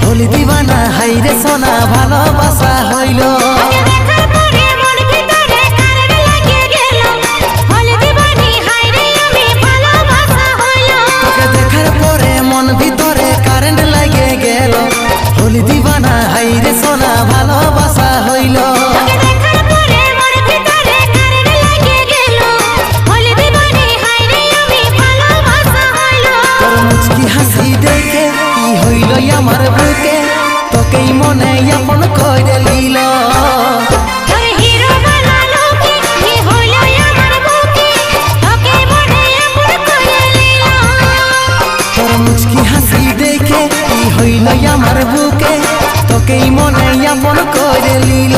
হলি দিবানা হাইরে সোনা ভালোবাসা হইল। তোকে দেখার পরে মন ভিতরে কারেন্ট লাগে গেল, হলি দিবানা হাইরে সোনা ভালোবাসা হইল। হাসি দেখে কি হইল আমার বুকে, তোকেই মনে আপন করে লিল। তোর মুচকি হাসি দেখে কি হইল আমার বুকে, তোকেই মনে আপন করে লিল।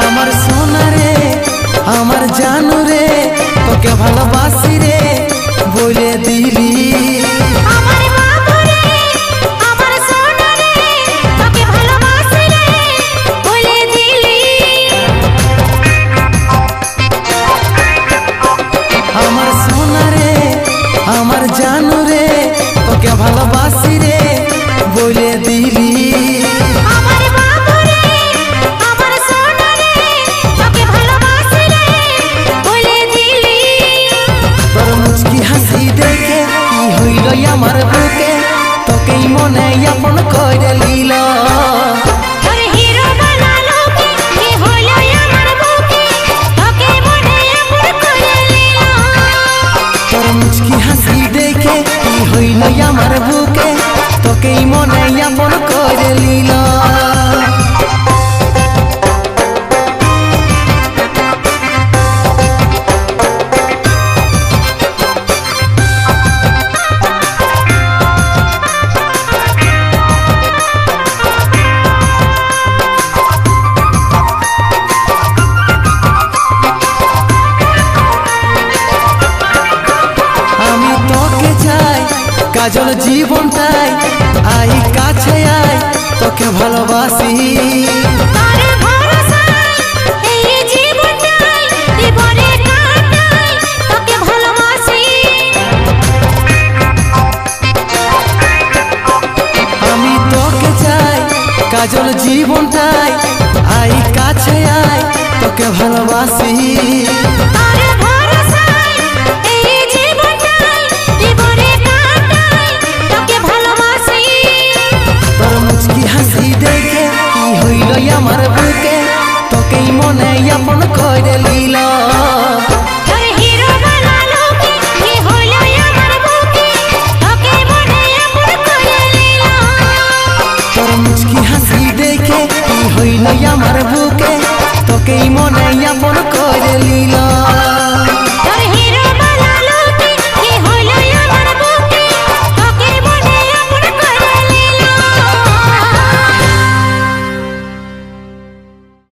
আমার সোনা রে আমার জানু রে, তোকে ভালোবাসি রে বলে দিলি। আমার সোনা রে আমার জানু রে, তোকে ভালোবাসি রে বলে দিলি। হাসি দেখে কি হইল আমার বুকে, তোকেই মনে আপন করে লিল। তোর মুচকি হাসি দেখে কি হইল আমার বুকে, তোকেই মনে আপন করে লিল। কাজল জীবনটাই আই কাছে আয়, তোকে ভালোবাসি। আমি তোকে চাই কাজল জীবনটাই আই কাছে আয়, তোকে ভালোবাসি। হাসি দেখে কি হইল আমার বুকে, তোকেই মনে আপন করে লিল। তোর মুচকি হাসি দেখে কি হইল আমার বুকে, তোকেই মনে আপন